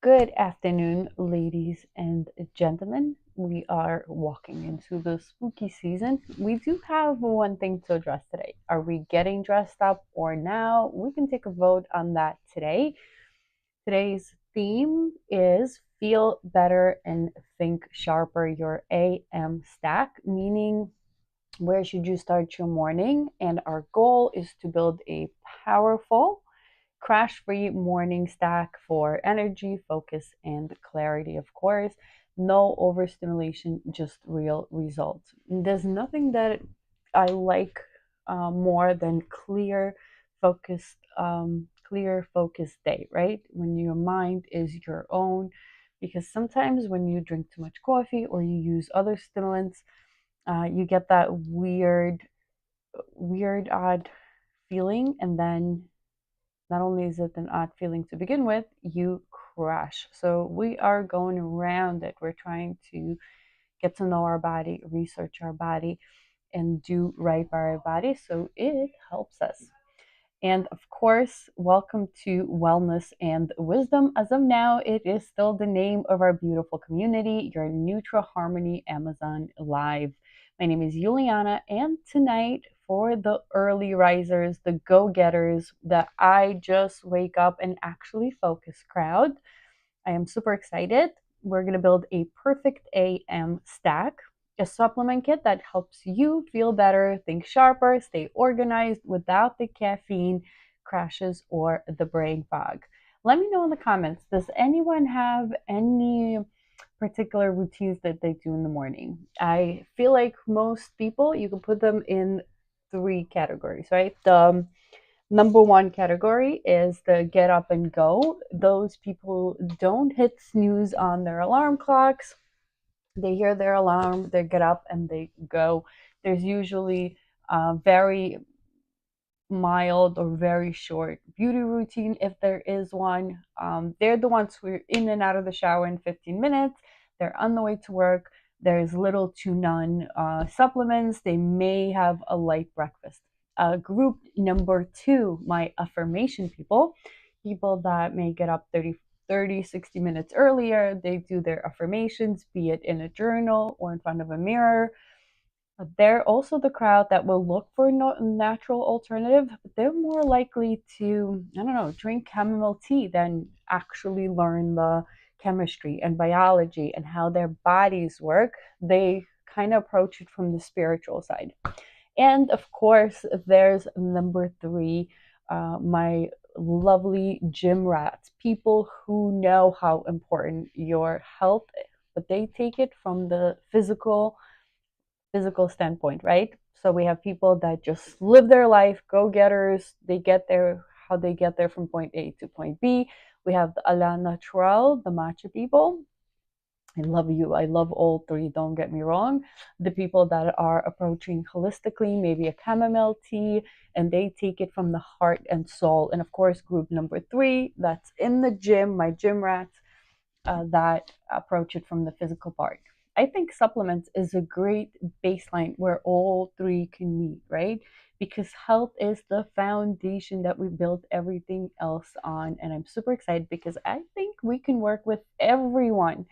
Good afternoon, ladies and gentlemen. We are walking into the spooky season. We do have one thing to address today. Are we getting dressed up or now? We can take a vote on that today. Today's theme is feel better and think sharper, your AM stack, meaning where should you start your morning? And our goal is to build a powerful crash free morning stack for energy, focus, and clarity, of course. No overstimulation, just real results. There's nothing that I like more than clear, focused day, right? When your mind is your own. Because sometimes when you drink too much coffee or you use other stimulants, you get that odd feeling, and then not only is it an odd feeling to begin with, you crash. So we are going around it. We're trying to get to know our body, research our body, and do right by our body so it helps us. And of course, welcome to Wellness and Wisdom. As of now, it is still the name of our beautiful community, your NutraHarmony Amazon Live. My name is Juliana, and tonight, for the early risers, the go getters, the I just wake up and actually focus crowd, I am super excited. We're going to build a perfect AM stack, a supplement kit that helps you feel better, think sharper, stay organized without the caffeine crashes or the brain fog. Let me know in the comments, does anyone have any particular routines that they do in the morning? I feel like most people, you can put them in three categories, right? The number one category is the get up and go. Those people don't hit snooze on their alarm clocks. They hear their alarm, they get up and they go. There's usually a very mild or very short beauty routine if there is one. They're the ones who are in and out of the shower in 15 minutes. They're on the way to work. There's little to none supplements. They may have a light breakfast. Group number two, my affirmation people, people that may get up 60 minutes earlier. They do their affirmations, be it in a journal or in front of a mirror. They're also the crowd that will look for natural alternative, but they're more likely to, I don't know, drink chamomile tea than actually learn the chemistry and biology and how their bodies work. They kind of approach it from the spiritual side. And of course, there's number three, my lovely gym rats, people who know how important your health is, but they take it from the physical standpoint, right? So we have people that just live their life, go getters, they get there, how they get there from point A to point B. We have the a la natural, the matcha people. I love you. I love all three, don't get me wrong. The people that are approaching holistically, maybe a chamomile tea, and they take it from the heart and soul. And of course, group number three, that's in the gym, my gym rats, that approach it from the physical part. I think supplements is a great baseline where all three can meet, right? Because health is the foundation that we build everything else on. And I'm super excited because I think we can work with everyone,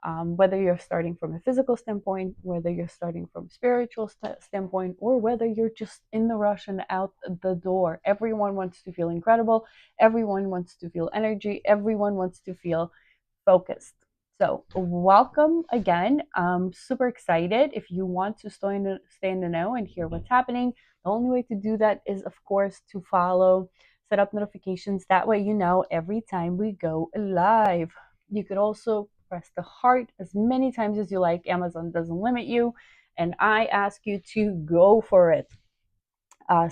whether you're starting from a physical standpoint, whether you're starting from a spiritual standpoint, or whether you're just in the rush and out the door. Everyone wants to feel incredible. Everyone wants to feel energy. Everyone wants to feel focused. So, welcome again. I'm super excited. If you want to stay in the know and hear what's happening, the only way to do that is, of course, to follow, set up notifications. That way, you know every time we go live. You could also press the heart as many times as you like. Amazon doesn't limit you. And I ask you to go for it.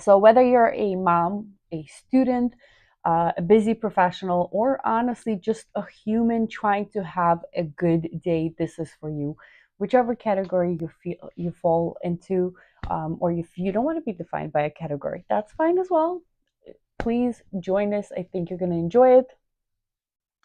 So, whether you're a mom, a student, a busy professional, or honestly just a human trying to have a good day, this is for you. Whichever category you fall into, or if you don't want to be defined by a category, that's fine as well. Please join us. I think you're going to enjoy it.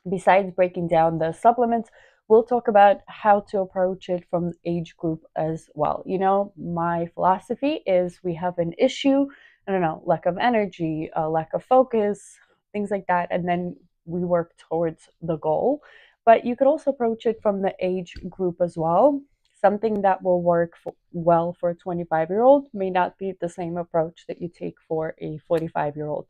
Besides breaking down the supplements, we'll talk about how to approach it from age group as well. You know, my philosophy is we have an issue, I don't know, lack of energy, lack of focus, things like that. And then we work towards the goal. But you could also approach it from the age group as well. Something that will work well for a 25-year-old may not be the same approach that you take for a 45-year-old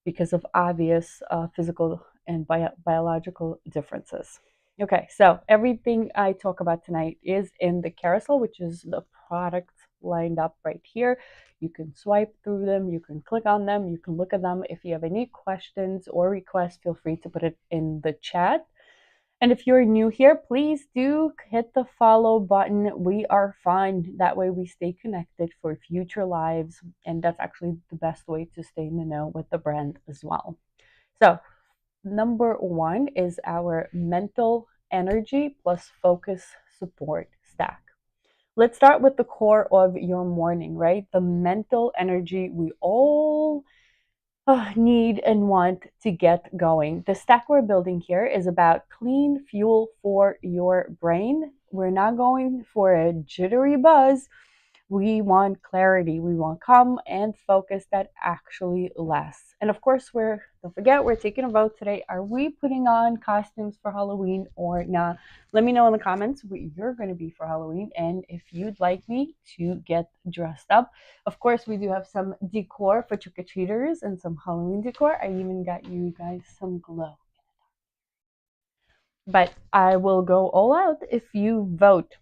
because of obvious physical and biological differences. Okay, so everything I talk about tonight is in the carousel, which is the products lined up right here. You can swipe through them, you can click on them, you can look at them. If you have any questions or requests, feel free to put it in the chat. And if you're new here, please do hit the follow button. We are fun. That way we stay connected for future lives. And that's actually the best way to stay in the know with the brand as well. So number one is our mental energy plus focus support stack. Let's start with the core of your morning, right? The mental energy we all need and want to get going. The stack we're building here is about clean fuel for your brain. We're not going for a jittery buzz. We want clarity. We want calm and focus that actually lasts. And of course, don't forget, we're taking a vote today. Are we putting on costumes for Halloween or not? Let me know in the comments what you're going to be for Halloween and if you'd like me to get dressed up. Of course, we do have some decor for trick-or-treaters and some Halloween decor. I even got you guys some glow. But I will go all out if you vote.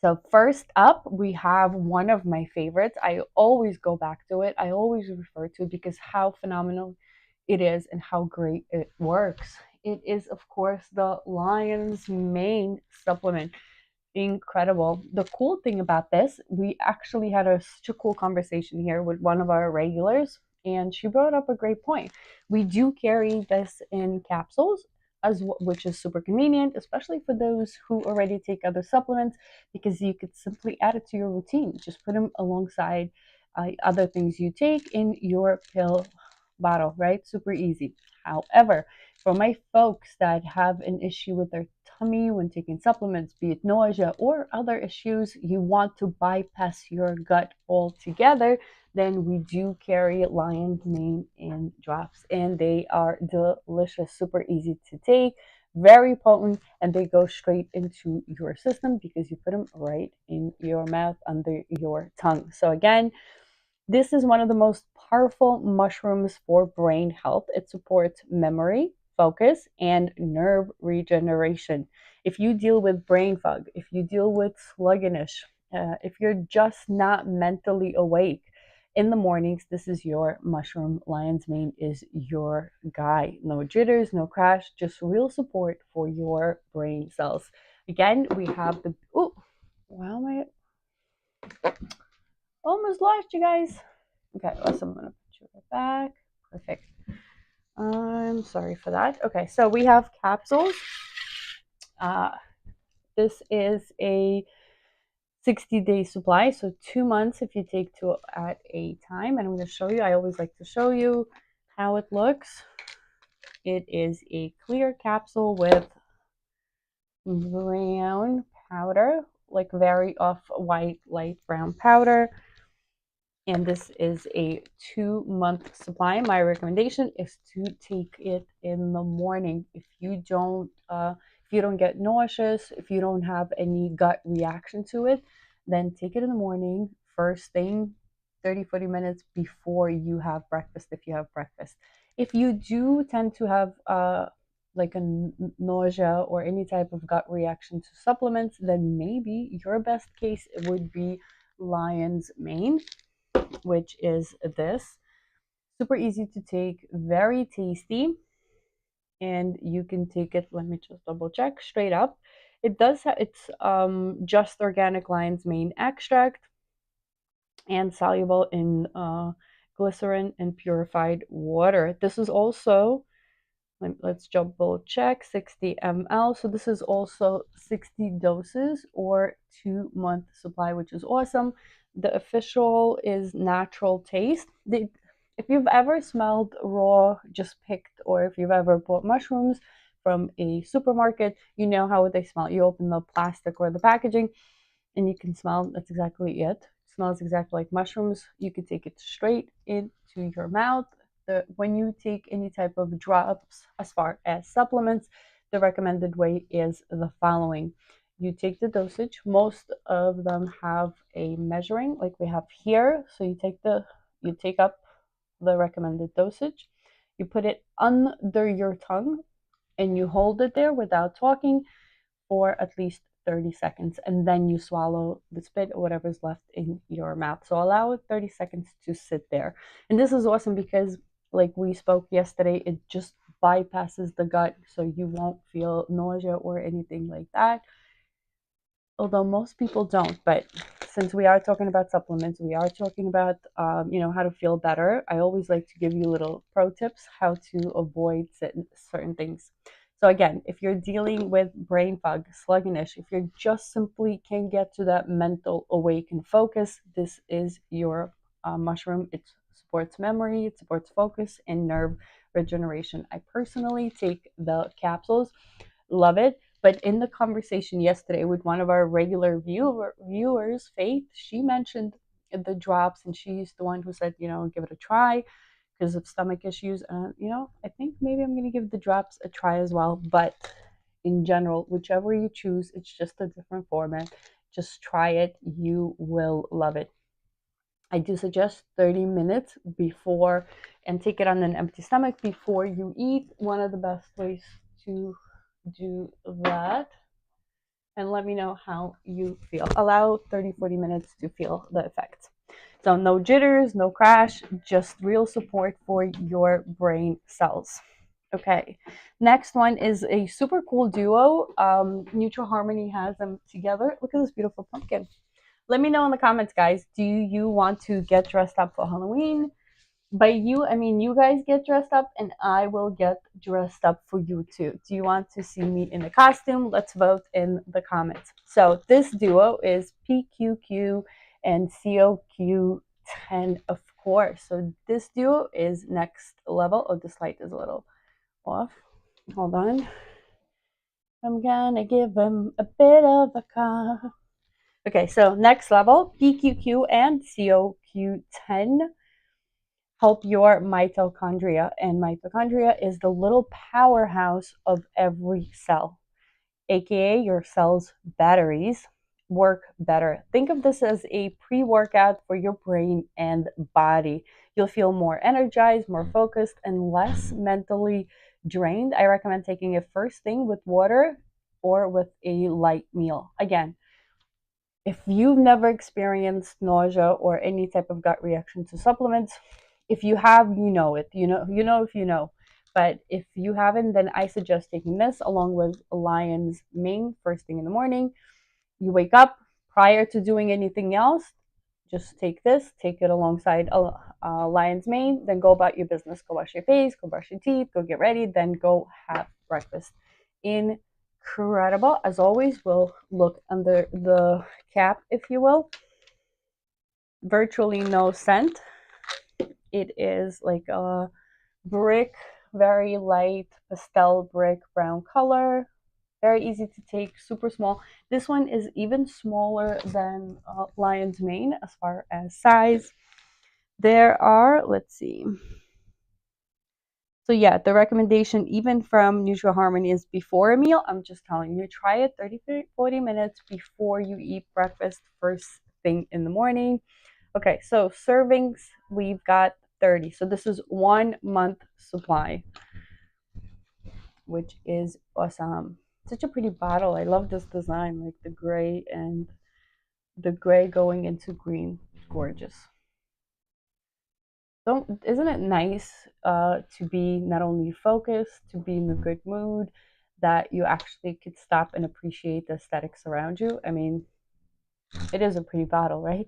So first up, we have one of my favorites. I always go back to it. I always refer to it because how phenomenal it is and how great it works. It is, of course, the Lion's Mane supplement. Incredible. The cool thing about this, we actually had such a cool conversation here with one of our regulars, and she brought up a great point. We do carry this in capsules, which is super convenient, especially for those who already take other supplements, because you could simply add it to your routine. Just put them alongside other things you take in your pill bottle, right? Super easy. However, for my folks that have an issue with their tummy when taking supplements, be it nausea or other issues, you want to bypass your gut altogether, then we do carry Lion's Mane in drops, and they are delicious, super easy to take, very potent, and they go straight into your system because you put them right in your mouth under your tongue. So again, this is one of the most powerful mushrooms for brain health. It supports memory, focus, and nerve regeneration. If you deal with brain fog, if you deal with sluggishness, if you're just not mentally awake in the mornings, this is your mushroom. Lion's Mane is your guy. No jitters, no crash, just real support for your brain cells. Again, we have the, oh, wow, almost lost you guys. Okay, so I'm gonna put you right back. Perfect. I'm sorry for that. Okay, so we have capsules. This is a 60-day supply, so 2 months if you take two at a time. And I'm going to show you. I always like to show you how it looks. It is a clear capsule with brown powder, like very off-white, light brown powder. And this is a 2-month supply. My recommendation is to take it in the morning. If you don't get nauseous, if you don't have any gut reaction to it, then take it in the morning, first thing, 30-40 minutes before you have breakfast, if you have breakfast. If you do tend to have like a nausea or any type of gut reaction to supplements, then maybe your best case would be Lion's Mane, which is this. Super easy to take, very tasty, and you can take it, let me just double check, straight up. It does have, it's just organic Lion's Mane extract and soluble in glycerin and purified water. This is also, let's double check, 60 ml. So this is also 60 doses or 2-month supply, which is awesome. The official is natural taste. If you've ever smelled raw, just picked, or if you've ever bought mushrooms from a supermarket, you know how they smell. You open the plastic or the packaging and you can smell. That's exactly it. It smells exactly like mushrooms. You can take it straight into your mouth. when you take any type of drops as far as supplements, the recommended way is the following. You take the dosage. Most of them have a measuring like we have here. So you take up the recommended dosage, you put it under your tongue, and you hold it there without talking for at least 30 seconds, and then you swallow the spit or whatever's left in your mouth. So allow it 30 seconds to sit there. And this is awesome because, like we spoke yesterday, it just bypasses the gut, so you won't feel nausea or anything like that. Although most people don't, but since we are talking about supplements, we are talking about how to feel better. I always like to give you little pro tips how to avoid certain things. So again, if you're dealing with brain fog, sluggishness, if you just simply can't get to that mental awakened focus, this is your mushroom. It supports memory, it supports focus and nerve regeneration. I personally take the capsules, love it. But in the conversation yesterday with one of our regular viewers, Faith, she mentioned the drops, and she's the one who said, give it a try because of stomach issues. And, I think maybe I'm going to give the drops a try as well. But in general, whichever you choose, it's just a different format. Just try it. You will love it. I do suggest 30 minutes before, and take it on an empty stomach before you eat. One of the best ways to do that. And let me know how you feel. Allow 30-40 minutes to feel the effects. So no jitters, no crash, just real support for your brain cells. Okay, next one is a super cool duo. NutraHarmony has them together. Look at this beautiful pumpkin. Let me know in the comments, guys. Do you want to get dressed up for Halloween? By you, I mean you guys get dressed up, and I will get dressed up for you too. Do you want to see me in a costume? Let's vote in the comments. So this duo is PQQ and COQ10, of course. So this duo is next level. Oh, this light is a little off. Hold on. I'm gonna give him a bit of a car. Okay, so next level, PQQ and COQ10 help your mitochondria. And mitochondria is the little powerhouse of every cell, aka your cell's batteries work better. Think of this as a pre-workout for your brain and body. You'll feel more energized, more focused, and less mentally drained. I recommend taking it first thing with water or with a light meal. Again, if you've never experienced nausea or any type of gut reaction to supplements, if you have, you know it. You know if you know. But if you haven't, then I suggest taking this along with lion's mane first thing in the morning. You wake up prior to doing anything else, just take this, take it alongside lion's mane, then go about your business. Go wash your face, go brush your teeth, go get ready, then go have breakfast. Incredible. As always, we'll look under the cap, if you will. Virtually no scent. It is like a brick, very light pastel brick brown color. Very easy to take, super small. This one is even smaller than lion's mane as far as size. There are, let's see. So yeah, the recommendation even from NutraHarmony is before a meal. I'm just telling you, try it 30-40 minutes before you eat breakfast first thing in the morning. Okay, so servings, we've got 30. So this is 1 month supply, which is awesome. Such a pretty bottle. I love this design, like the gray and the gray going into green. Gorgeous. Isn't it nice to be not only focused, to be in a good mood, that you actually could stop and appreciate the aesthetics around you? I mean, it is a pretty bottle, right?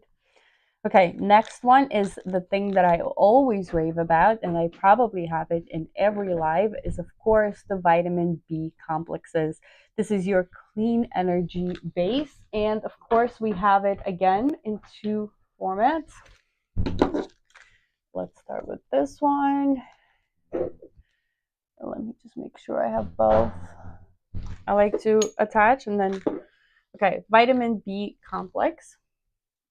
Okay, next one is the thing that I always rave about, and I probably have it in every live, is of course the vitamin B complexes. This is your clean energy base, and of course we have it again in 2 formats. Let's start with this one. Let me just make sure I have both. I like to attach and then, okay, vitamin B complex.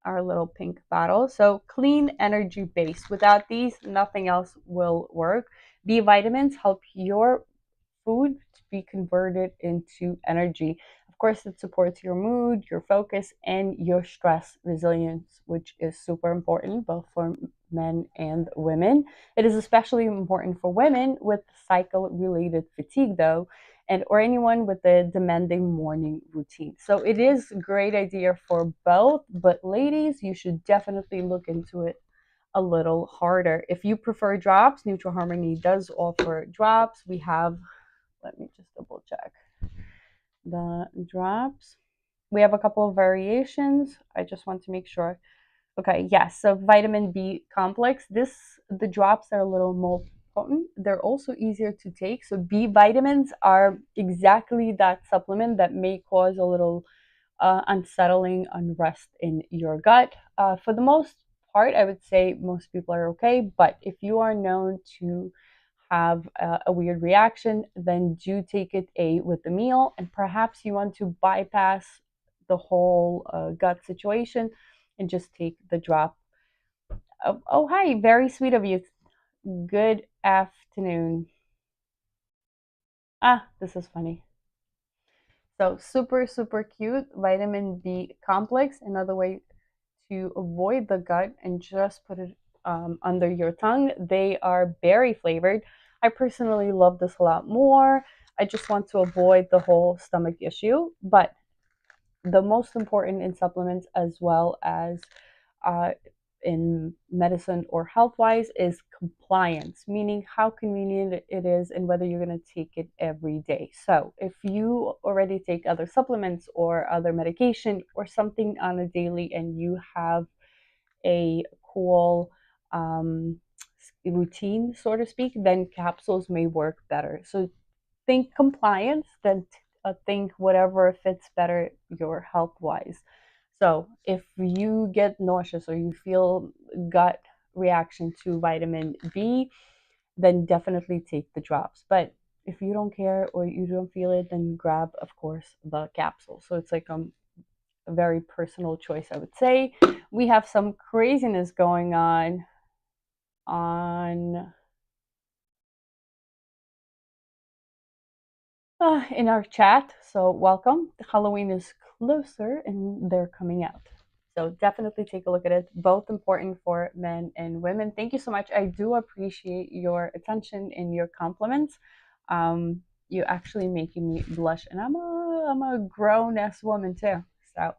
our little pink bottle. So clean energy base. Without these, nothing else will work. B vitamins help your food to be converted into energy. Of course, it supports your mood, your focus, and your stress resilience, which is super important both for men and women. It is especially important for women with cycle related fatigue, though, and or anyone with a demanding morning routine. So it is a great idea for both, but ladies, you should definitely look into it a little harder. If you prefer drops, NutraHarmony does offer drops. We have, let me just double check the drops. We have a couple of variations. I just want to make sure. Okay, yes. So vitamin B complex. The drops are a little more potent. They're also easier to take. So B vitamins are exactly that supplement that may cause a little unsettling unrest in your gut. For the most part, I would say most people are okay. But if you are known to have a weird reaction, then do take it with the meal. And perhaps you want to bypass the whole gut situation and just take the drop. Oh, hi, very sweet of you. Good afternoon. Ah, this is funny. So super, super cute. Vitamin B complex. Another way to avoid the gut and just put it under your tongue. They are berry flavored. I personally love this a lot more. I just want to avoid the whole stomach issue. But the most important in supplements, as well as uh, in medicine or health wise, is compliance, meaning how convenient it is and whether you're going to take it every day. So if you already take other supplements or other medication or something on a daily and you have a cool routine, so to speak, then capsules may work better. So think compliance, then think whatever fits better your health wise. So if you get nauseous or you feel gut reaction to vitamin B, then definitely take the drops. But if you don't care or you don't feel it, then grab, of course, the capsule. So it's like a very personal choice, I would say. We have some craziness going on in our chat. So welcome. Halloween is closer and they're coming out. So definitely take a look at it. Both important for men and women. Thank you so much. I do appreciate your attention and your compliments. You actually making me blush, and I'm a grown ass woman too. So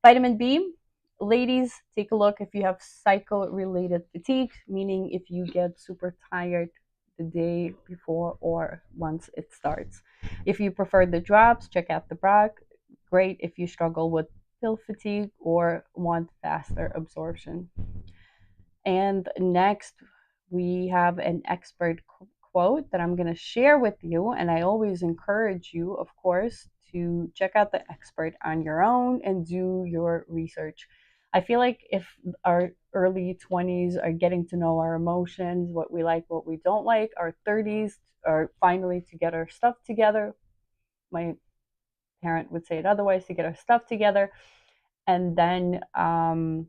vitamin B, ladies, take a look if you have cycle related fatigue, meaning if you get super tired the day before or once it starts. If you prefer the drops, check out the Brock. Great if you struggle with pill fatigue or want faster absorption. And next, we have an expert quote that I'm going to share with you. And I always encourage you, of course, to check out the expert on your own and do your research. I feel like if our early 20s are getting to know our emotions, what we like, what we don't like, our 30s are finally to get our stuff together. My parent would say it otherwise, to get our stuff together. And then our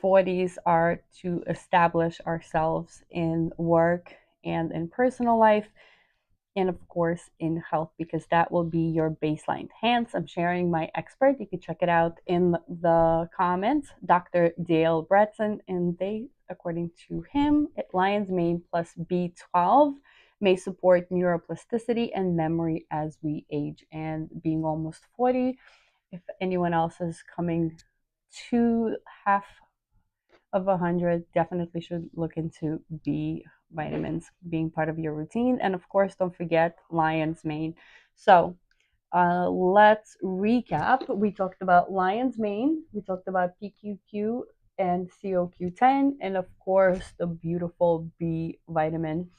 40s are to establish ourselves in work and in personal life, and of course in health, because that will be your baseline. Hence, I'm sharing my expert. You can check it out in the comments, Dr. Dale Bretson, and they, according to him, lion's mane plus B12 may support neuroplasticity and memory as we age. And being almost 40, if anyone else is coming to half of 100, definitely should look into B vitamins being part of your routine. And of course, don't forget lion's mane. So let's recap. We talked about lion's mane, we talked about PQQ and COQ10, and of course, the beautiful B vitamin.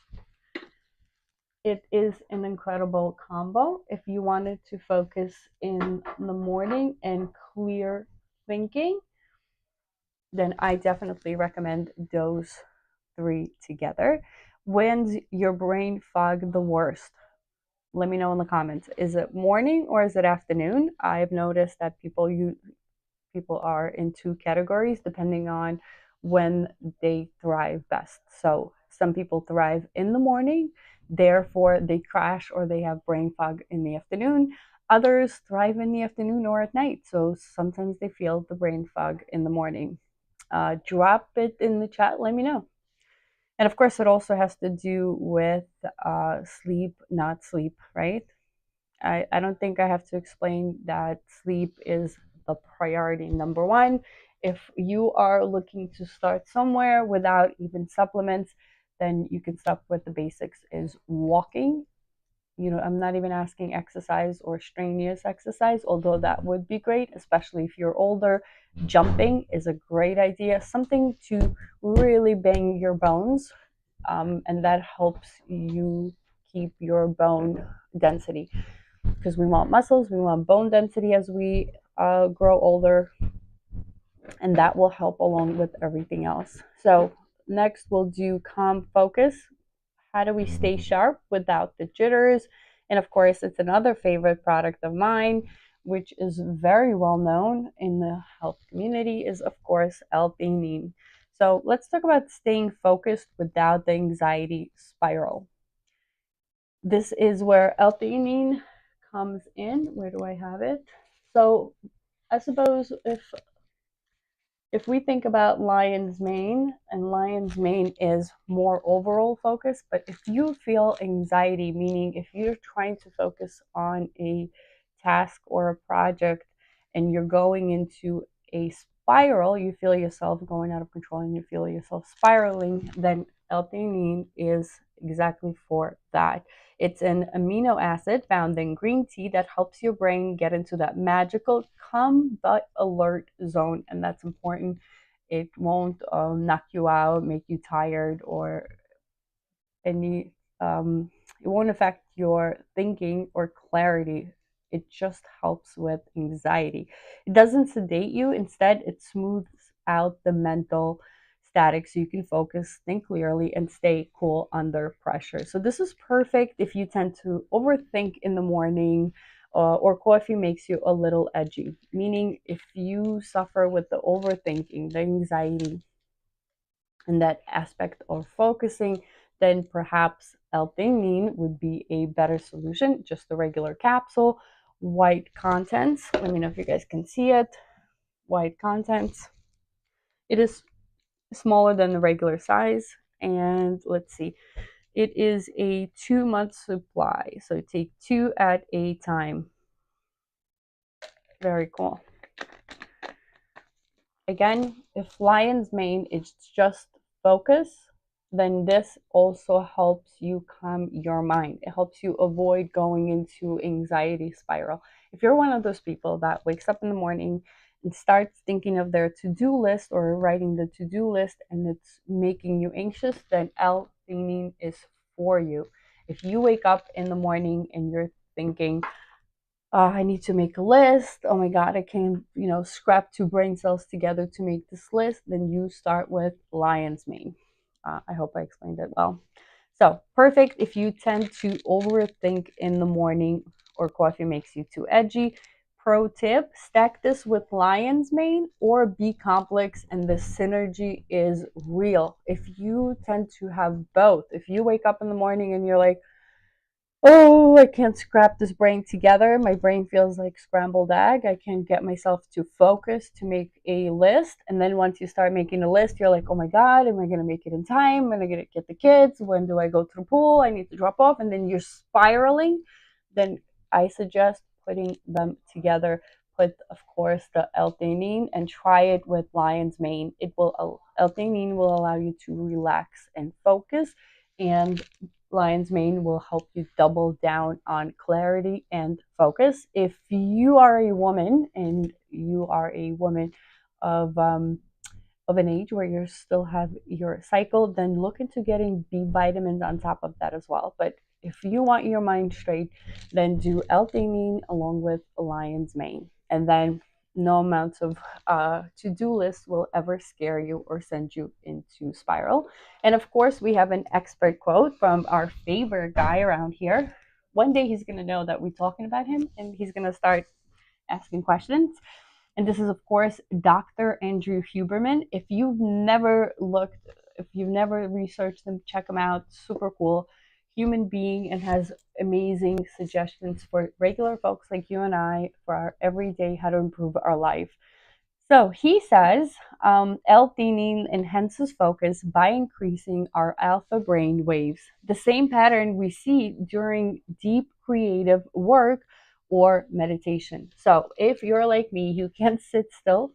It is an incredible combo if you wanted to focus in the morning and clear thinking, then I definitely recommend those three together. When's your brain fog the worst? Let me know in the comments. Is it morning or is it afternoon? I've noticed that people people are in two categories depending on when they thrive best. So some people thrive in the morning, therefore they crash or they have brain fog in the afternoon. Others thrive in the afternoon or at night, so sometimes they feel the brain fog in the morning. Drop it in the chat, let me know. And of course, it also has to do with sleep, not sleep, right? I don't think I have to explain that sleep is the priority number one. If you are looking to start somewhere without even supplements, then you can start with the basics is walking. I'm not even asking exercise or strenuous exercise, although that would be great, especially if you're older. Jumping is a great idea, something to really bang your bones, and that helps you keep your bone density, because we want muscles, we want bone density as we grow older, and that will help along with everything else. So next we'll do calm focus. How do we stay sharp without the jitters? And of course, it's another favorite product of mine, which is very well known in the health community, is of course L-Theanine. So let's talk about staying focused without the anxiety spiral. This is where L-Theanine comes in. Where do I have it? So I suppose if we think about lion's mane, and lion's mane is more overall focus, but if you feel anxiety, meaning if you're trying to focus on a task or a project and you're going into a spiral, you feel yourself going out of control and you feel yourself spiraling, then L-Theanine is exactly for that. It's an amino acid found in green tea that helps your brain get into that magical calm but alert zone, and that's important. It won't knock you out, make you tired, or any it won't affect your thinking or clarity. It just helps with anxiety. It doesn't sedate you. Instead, it smooths out the mental static so you can focus, think clearly, and stay cool under pressure. So this is perfect if you tend to overthink in the morning, or coffee makes you a little edgy, meaning if you suffer with the overthinking, the anxiety, and that aspect of focusing, then perhaps L-Theanine would be a better solution. Just the regular capsule, white contents. Let me know if you guys can see it. White contents. It is smaller than the regular size, and let's see, it is a 2-month supply, so take 2 at a time. Very cool. Again, if lion's mane is just focus, then this also helps you calm your mind. It helps you avoid going into anxiety spiral. If you're one of those people that wakes up in the morning and starts thinking of their to-do list or writing the to-do list and it's making you anxious, then L-Theanine is for you. If you wake up in the morning and you're thinking, I need to make a list. Oh my God, I can't, scrap 2 brain cells together to make this list. Then you start with lion's mane. I hope I explained it well. So perfect if you tend to overthink in the morning or coffee makes you too edgy. Pro tip, stack this with lion's mane or B complex, and the synergy is real. If you tend to have both, if you wake up in the morning and you're like, oh, I can't scrap this brain together. My brain feels like scrambled egg. I can't get myself to focus to make a list. And then once you start making a list, you're like, oh my God, am I going to make it in time? Am I going to get the kids? When do I go to the pool? I need to drop off. And then you're spiraling. Then I suggest putting them together. Put, of course, the L-Theanine and try it with lion's mane. L-Theanine will allow you to relax and focus, and lion's mane will help you double down on clarity and focus. If you are a woman and you are a woman of an age where you still have your cycle, then look into getting B vitamins on top of that as well. But if you want your mind straight, then do L-Theanine along with lion's mane, and then no amount of to-do list will ever scare you or send you into spiral. And of course, we have an expert quote from our favorite guy around here. One day he's going to know that we're talking about him and he's going to start asking questions. And this is, of course, Dr. Andrew Huberman. If you've never researched them, check them out. Super cool human being, and has amazing suggestions for regular folks like you and I for our everyday how to improve our life. So he says L-theanine enhances focus by increasing our alpha brain waves, the same pattern we see during deep creative work or meditation. So if you're like me, you can't sit still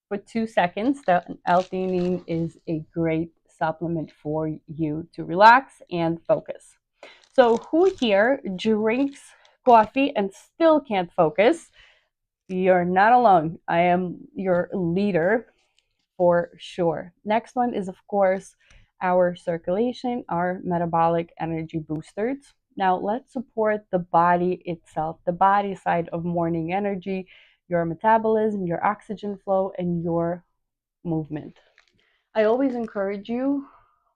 for 2 seconds, the L-theanine is a great supplement for you to relax and focus. So who here drinks coffee and still can't focus? You're not alone. I am your leader for sure. Next one is, of course, our circulation, our metabolic energy boosters. Now, let's support the body itself, the body side of morning energy, your metabolism, your oxygen flow, and your movement. I always encourage you,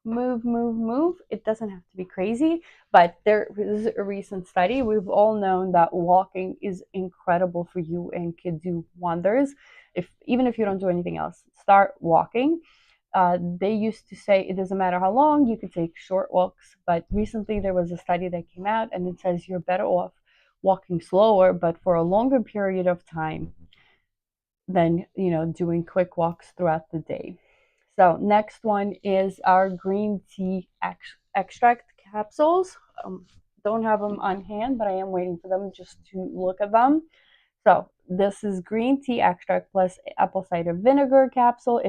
move, move, move. It doesn't have to be crazy, but there is a recent study. We've all known that walking is incredible for you and can do wonders. Even if you don't do anything else, start walking. They used to say it doesn't matter how long, you could take short walks, but recently there was a study that came out and it says you're better off walking slower, but for a longer period of time than doing quick walks throughout the day. So next one is our green tea extract capsules. Don't have them on hand, but I am waiting for them just to look at them. So this is green tea extract plus apple cider vinegar capsule.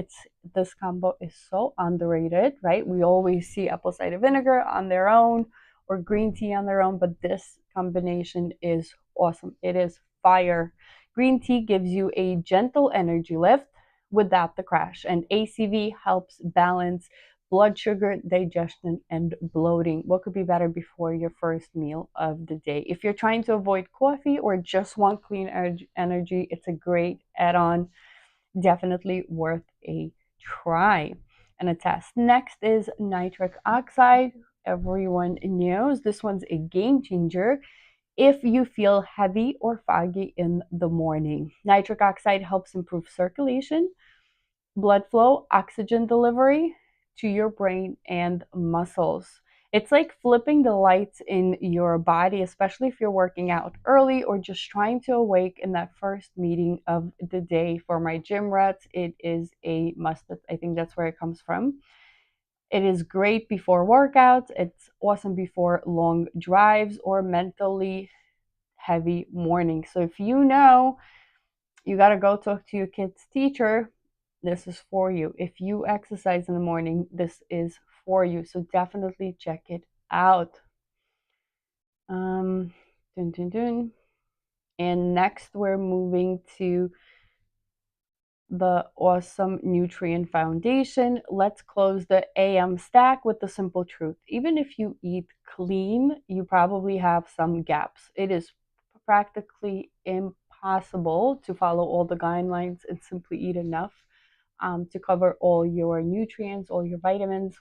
This combo is so underrated, right? We always see apple cider vinegar on their own or green tea on their own, but this combination is awesome. It is fire. Green tea gives you a gentle energy lift without the crash, and ACV helps balance blood sugar, digestion, and bloating. What could be better before your first meal of the day? If you're trying to avoid coffee or just want clean energy, it's a great add-on. Definitely worth a try and a test. Next is nitric oxide. Everyone knows this one's a game changer if you feel heavy or foggy in the morning. Nitric oxide helps improve circulation, blood flow, oxygen delivery to your brain and muscles. It's like flipping the lights in your body, especially if you're working out early or just trying to awake in that first meeting of the day. For my gym rats, it is a must. I think that's where it comes from. It is great before workouts. It's awesome before long drives or mentally heavy mornings. So if you know you got to go talk to your kid's teacher, this is for you. If you exercise in the morning, this is for you. So definitely check it out. Dun, dun, dun. And next, we're moving to the awesome nutrient foundation. Let's close the AM stack with the simple truth. Even if you eat clean, you probably have some gaps. It is practically impossible to follow all the guidelines and simply eat enough to cover all your nutrients, all your vitamins.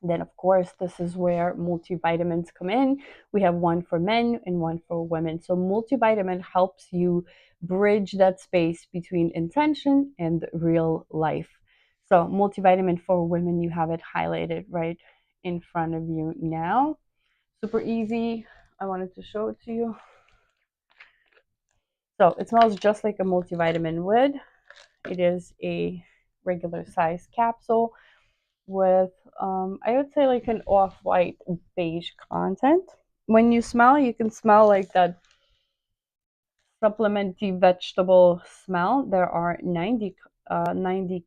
Then, of course, this is where multivitamins come in. We have one for men and one for women. So multivitamin helps you bridge that space between intention and real life. So multivitamin for women, you have it highlighted right in front of you now. Super easy. I wanted to show it to you. So it smells just like a multivitamin would. It is a regular size capsule with, I would say, like an off-white beige content. When you smell, you can smell like that supplementy vegetable smell. There are 90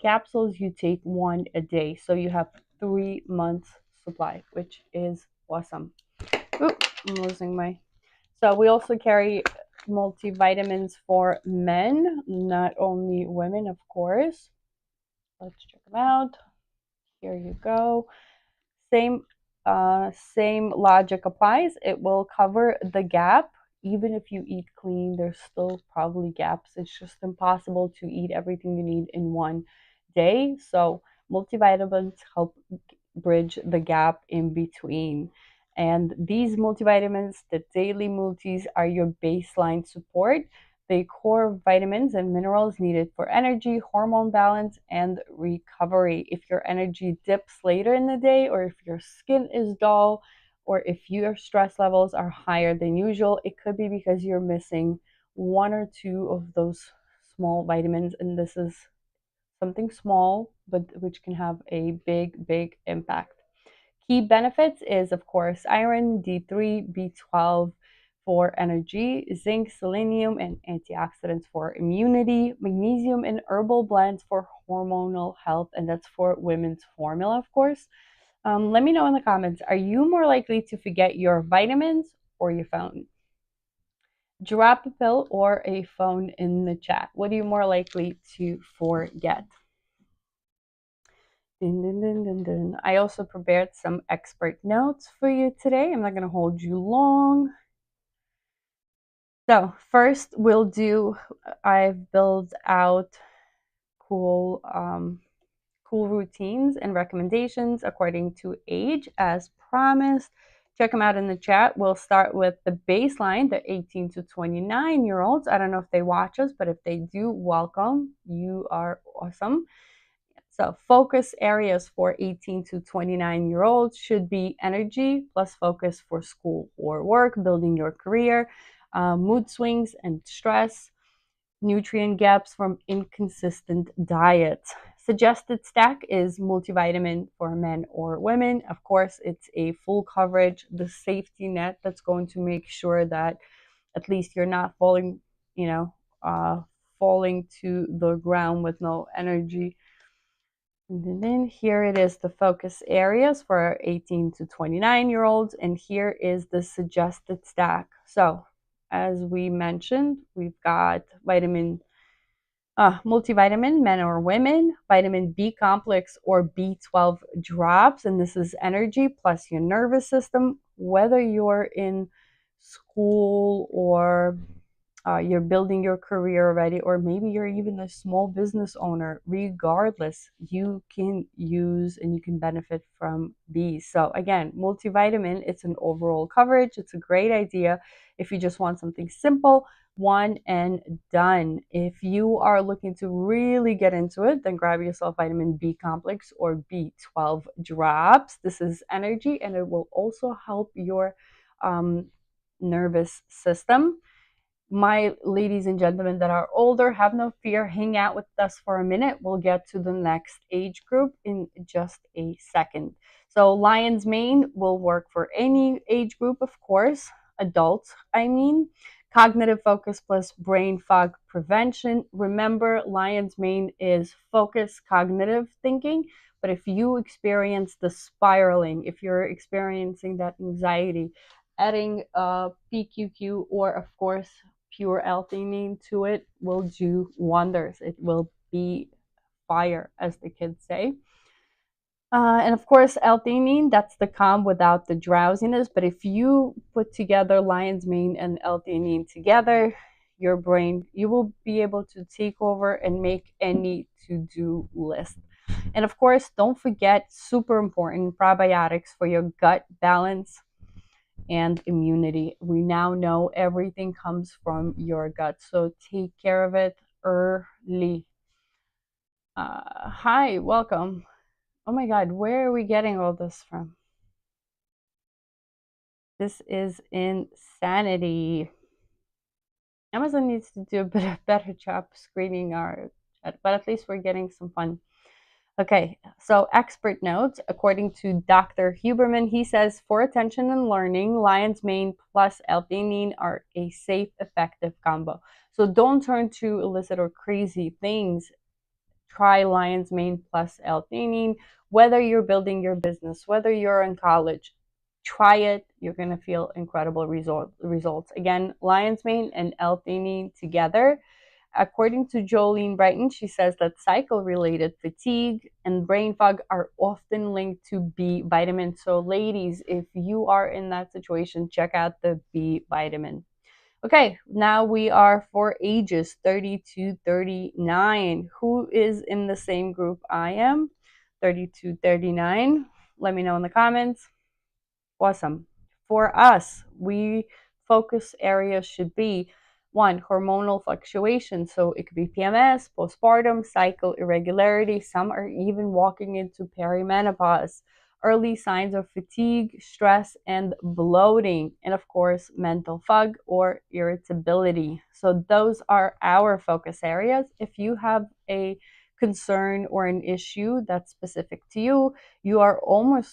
capsules. You take one a day. So you have 3 months supply, which is awesome. Oop, I'm losing my... So we also carry multivitamins for men, not only women, of course. Let's check them out. Here you go. Same logic applies. It will cover the gap. Even if you eat clean, there's still probably gaps. It's just impossible to eat everything you need in one day. So multivitamins help bridge the gap in between. And these multivitamins, the daily multis, are your baseline support. the core vitamins and minerals needed for energy, hormone balance, and recovery. If your energy dips later in the day, or if your skin is dull, or if your stress levels are higher than usual, it could be because you're missing one or two of those small vitamins. And this is something small, but which can have a big impact. Key benefits is, of course, iron, D3, B12 for energy, zinc, selenium, and antioxidants for immunity, magnesium and herbal blends for hormonal health, and that's for women's formula, of course. Let me know in the comments, are you more likely to forget your vitamins or your phone? Drop a pill or a phone in the chat. What are you more likely to forget? Dun, dun, dun, dun, dun. I also prepared some expert notes for you today. I'm not going to hold you long. So first I've built out cool routines and recommendations according to age as promised. Check them out in the chat. We'll start with the baseline, the 18 to 29-year-olds. I don't know if they watch us, but if they do, welcome. You are awesome. So focus areas for 18 to 29-year-olds should be energy plus focus for school or work, building your career, mood swings and stress, nutrient gaps from inconsistent diets. Suggested stack is multivitamin for men or women. Of course, it's a full coverage, the safety net that's going to make sure that at least you're not falling, falling to the ground with no energy. And then here it is, the focus areas for 18 to 29-year-olds. And here is the suggested stack. So as we mentioned, we've got multivitamin, men or women, vitamin B complex or B12 drops. And this is energy plus your nervous system, whether you're in school or you're building your career already, or maybe you're even a small business owner. Regardless, you can use and you can benefit from these. So again, multivitamin, it's an overall coverage. It's a great idea if you just want something simple, one and done. If you are looking to really get into it, then grab yourself vitamin B complex or B12 drops. This is energy, and it will also help your nervous system. My ladies and gentlemen that are older, have no fear, hang out with us for a minute. We'll get to the next age group in just a second. So lion's mane will work for any age group, of course, adults, I mean. Cognitive focus plus brain fog prevention. Remember, lion's mane is focus, cognitive thinking. But if you experience the spiraling, if you're experiencing that anxiety, adding PQQ or, of course, pure L-Theanine to it will do wonders. It will be fire, as the kids say. And of course, L-Theanine, that's the calm without the drowsiness. But if you put together lion's mane and L-Theanine together, your brain, you will be able to take over and make any to-do list. And of course, don't forget, super important, probiotics for your gut balance and immunity. We now know everything comes from your gut, so take care of it early. Hi, welcome. Oh my God, where are we getting all this from? This is insanity. Amazon needs to do a better job screening our chat, but at least we're getting some fun. Okay, so expert notes. According to Dr. Huberman, he says, for attention and learning, lion's mane plus L-Theanine are a safe, effective combo. So don't turn to illicit or crazy things. Try lion's mane plus L-Theanine. Whether you're building your business, whether you're in college, try it. You're going to feel incredible results. Again, lion's mane and L-Theanine together. According to Jolene Brighton, she says that cycle-related fatigue and brain fog are often linked to B vitamin. So ladies, if you are in that situation, check out the B vitamin. Okay, now we are for ages 30 to 39. Who is in the same group I am? 30 to 39. Let me know in the comments. Awesome. For us, we focus areas should be One, hormonal fluctuations. So it could be PMS, postpartum, cycle irregularity. Some are even walking into perimenopause. Early signs of fatigue, stress, and bloating. And of course, mental fog or irritability. So those are our focus areas. If you have a concern or an issue that's specific to you, you are you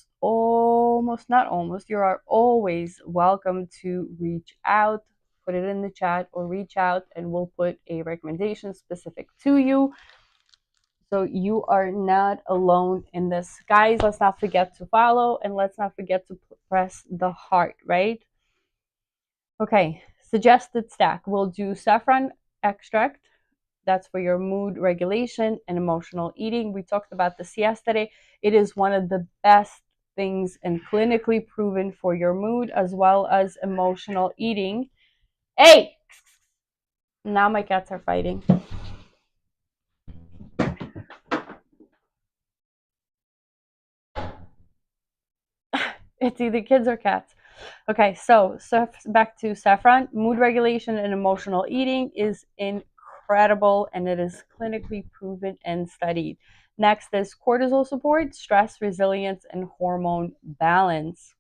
are always welcome to reach out, put it in the chat or reach out, and we'll put a recommendation specific to you. So you are not alone in this. Guys, let's not forget to follow and let's not forget to press the heart, right? Okay, suggested stack. We'll do saffron extract. That's for your mood regulation and emotional eating. We talked about this yesterday. It is one of the best things and clinically proven for your mood as well as emotional eating. Hey! Now my cats are fighting. It's either kids or cats. Okay, so back to saffron. Mood regulation and emotional eating is incredible and it is clinically proven and studied. Next is cortisol support, stress resilience, and hormone balance.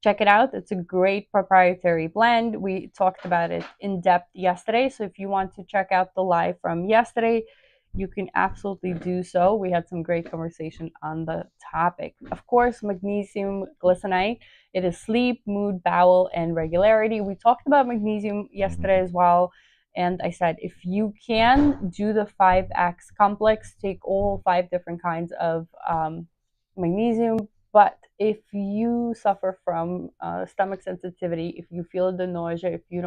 Check it out. It's a great proprietary blend. We talked about it in depth yesterday. So if you want to check out the live from yesterday, you can absolutely do so. We had some great conversation on the topic. Of course, magnesium glycinate. It is sleep, mood, bowel, and regularity. We talked about magnesium yesterday as well. And I said, if you can do the 5X complex, take all 5 different kinds of magnesium. But if you suffer from stomach sensitivity, if you feel the nausea, if you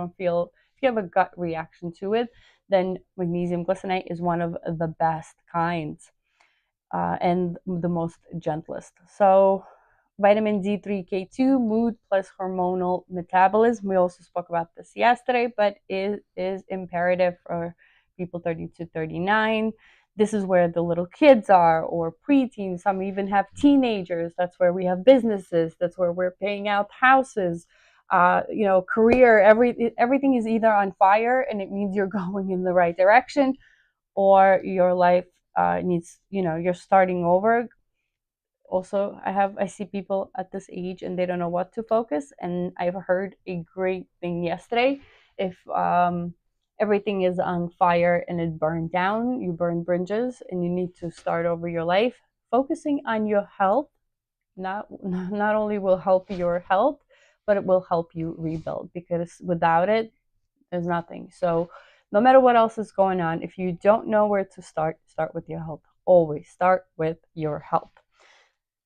have a gut reaction to it, then magnesium glycinate is one of the best kinds and the most gentlest. So vitamin D3K2, mood plus hormonal metabolism. We also spoke about this yesterday, but it is imperative for people 30 to 39. This is where the little kids are, or preteens. Some even have teenagers. That's where we have businesses. That's where we're paying out houses. Career. Everything is either on fire, and it means you're going in the right direction, or your life needs. You're starting over. Also, I see people at this age and they don't know what to focus. And I've heard a great thing yesterday. If everything is on fire and it burned down, you burn bridges and you need to start over your life. Focusing on your health not only will help your health, but it will help you rebuild, because without it, there's nothing. So no matter what else is going on, if you don't know where to start with your health. Always start with your health.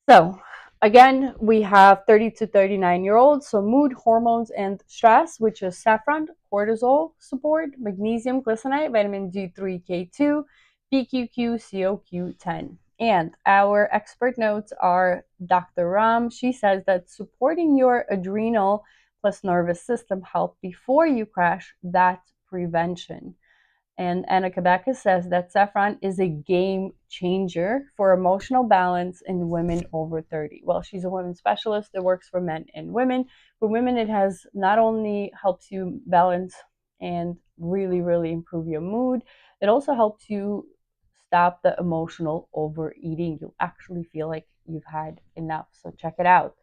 So again, we have 30 to 39-year-olds. So mood, hormones, and stress, which is saffron, cortisol support, magnesium glycinate, vitamin D3K2, PQQ, COQ10. And our expert notes are Dr. Ram. She says that supporting your adrenal plus nervous system health before you crash, that's prevention. And Anna Kabaka says that saffron is a game changer for emotional balance in women over 30. Well, she's a women's specialist that works for men and women. For women, it has not only helps you balance and really, really improve your mood, it also helps you stop the emotional overeating. You'll actually feel like you've had enough. So check it out.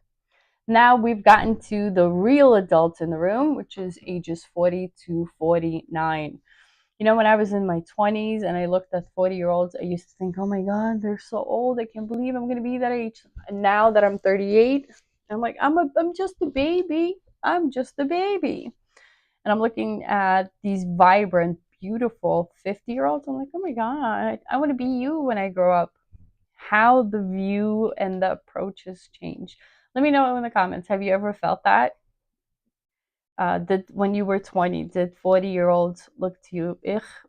Now we've gotten to the real adults in the room, which is ages 40 to 49. When I was in my 20s and I looked at 40-year-olds, I used to think, oh my God, they're so old. I can't believe I'm going to be that age. And now that I'm 38, I'm like, I'm just a baby. I'm just a baby. And I'm looking at these vibrant, beautiful 50-year-olds. I'm like, oh my God, I want to be you when I grow up. How the view and the approach has changed. Let me know in the comments. Have you ever felt that? Did when you were 20, did 40-year-olds look to you,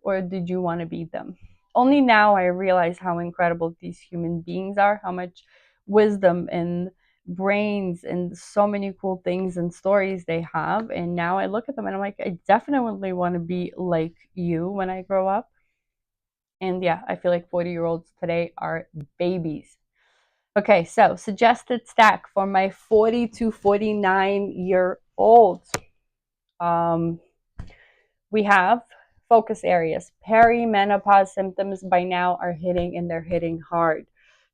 or did you want to be them? Only now I realize how incredible these human beings are, how much wisdom and brains and so many cool things and stories they have. And now I look at them and I'm like, I definitely want to be like you when I grow up. And yeah, I feel like 40-year-olds today are babies. Okay, so suggested stack for my 40 to 49-year-olds. we have focus areas. Perimenopause symptoms by now are hitting, and they're hitting hard.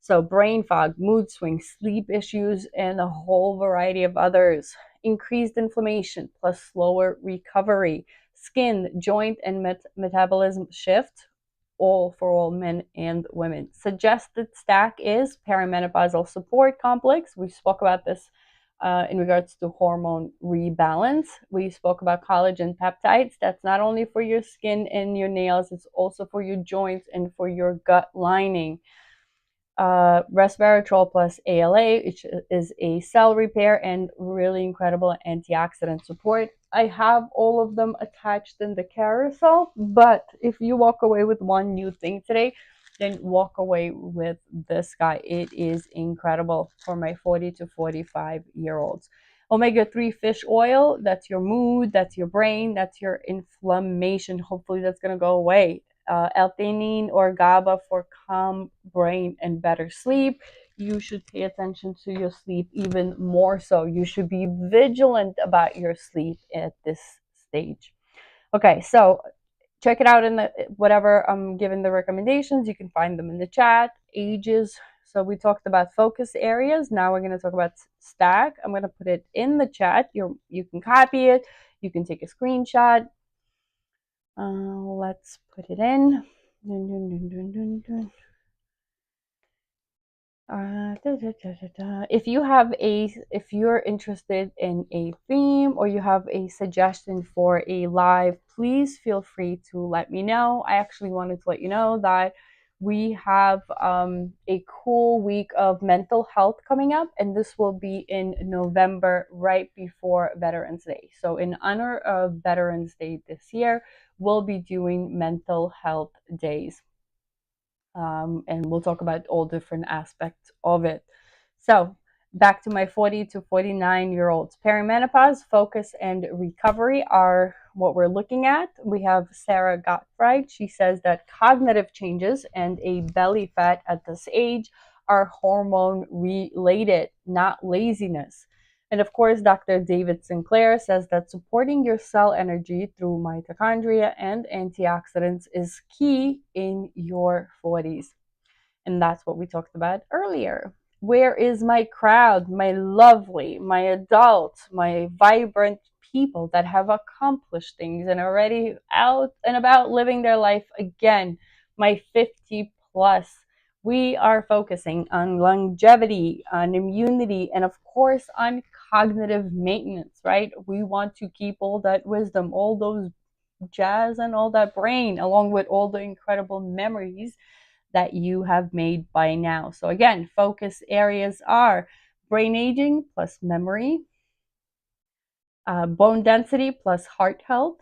So brain fog, mood swings, sleep issues, and a whole variety of others. Increased inflammation plus slower recovery. Skin, joint, and metabolism shift, all for all men and women. Suggested stack is perimenopausal support complex. We spoke about this in regards to hormone rebalance. We spoke about collagen peptides. That's not only for your skin and your nails, it's also for your joints and for your gut lining. Resveratrol plus ALA, which is a cell repair and really incredible antioxidant support. I have all of them attached in the carousel, but if you walk away with one new thing today, then walk away with this guy. It is incredible for my 40 to 45-year-olds. Omega-3 fish oil, that's your mood, that's your brain, that's your inflammation. Hopefully that's going to go away. L-Theanine or GABA for calm brain and better sleep. You should pay attention to your sleep even more so. You should be vigilant about your sleep at this stage. Okay, so check it out in the whatever I'm giving the recommendations. You can find them in the chat. Ages. So we talked about focus areas. Now we're going to talk about stack. I'm going to put it in the chat. You can copy it. You can take a screenshot. Let's put it in. If you're interested in a theme or you have a suggestion for a live, please feel free to let me know. I actually wanted to let you know that we have a cool week of mental health coming up, and this will be in November, right before Veterans Day. So in honor of Veterans Day this year, we'll be doing mental health days. And we'll talk about all different aspects of it. So back to my 40 to 49-year-olds. Perimenopause, focus, and recovery are what we're looking at. We have Sarah Gottfried. She says that cognitive changes and a belly fat at this age are hormone related, not laziness. And of course, Dr. David Sinclair says that supporting your cell energy through mitochondria and antioxidants is key in your 40s. And that's what we talked about earlier. Where is my crowd, my lovely, my adults, my vibrant people that have accomplished things and are already out and about living their life again? My 50 plus. We are focusing on longevity, on immunity, and of course on cognitive maintenance, right? We want to keep all that wisdom, all those jazz and all that brain, along with all the incredible memories that you have made by now. So again, focus areas are brain aging plus memory, bone density plus heart health,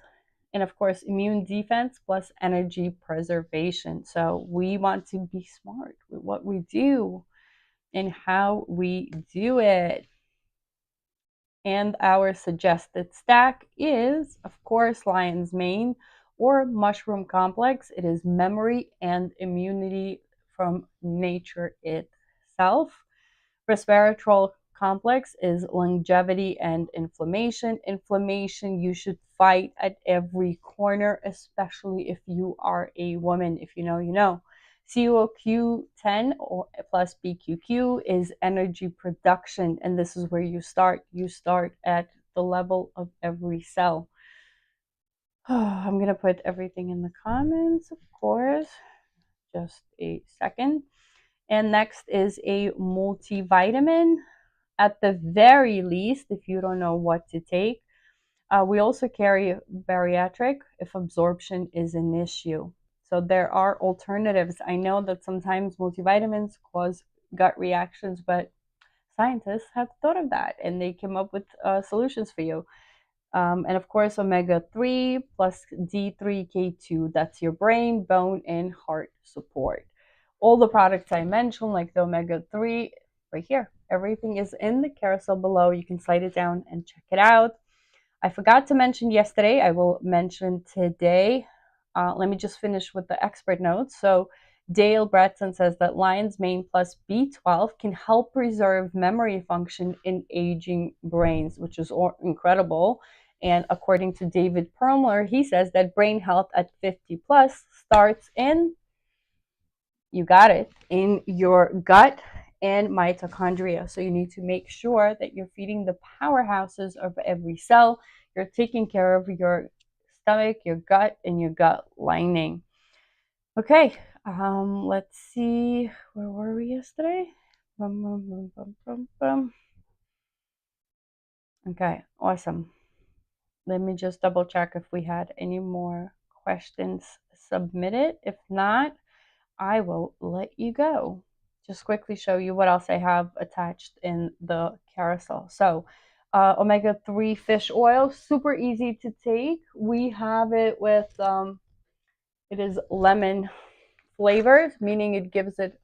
and of course, immune defense plus energy preservation. So we want to be smart with what we do and how we do it. And our suggested stack is, of course, lion's mane or mushroom complex. It is memory and immunity from nature itself. Resveratrol complex is longevity and inflammation. Inflammation you should fight at every corner, especially if you are a woman. If you know, you know. COQ10 or plus BQQ is energy production, and this is where you start. You start at the level of every cell. I'm going to put everything in the comments, of course. Just a second. And next is a multivitamin. At the very least, if you don't know what to take, we also carry bariatric if absorption is an issue. So there are alternatives. I know that sometimes multivitamins cause gut reactions, but scientists have thought of that and they came up with solutions for you. And of course, omega-3 plus D3K2, that's your brain, bone, and heart support. All the products I mentioned, like the omega-3, right here. Everything is in the carousel below. You can slide it down and check it out. I forgot to mention yesterday. I will mention today. Let me just finish with the expert notes. So Dale Bretson says that lion's mane plus B12 can help preserve memory function in aging brains, which is incredible. And according to David Perlmutter, he says that brain health at 50 plus starts in, you got it, in your gut and mitochondria. So you need to make sure that you're feeding the powerhouses of every cell. You're taking care of your stomach, your gut, and your gut lining. Okay, let's see. Where were we yesterday? Okay, awesome. Let me just double check if we had any more questions submitted. If not, I will let you go. Just quickly show you what else I have attached in the carousel. So omega-3 fish oil, super easy to take. We have it with, it is lemon flavored, meaning it gives it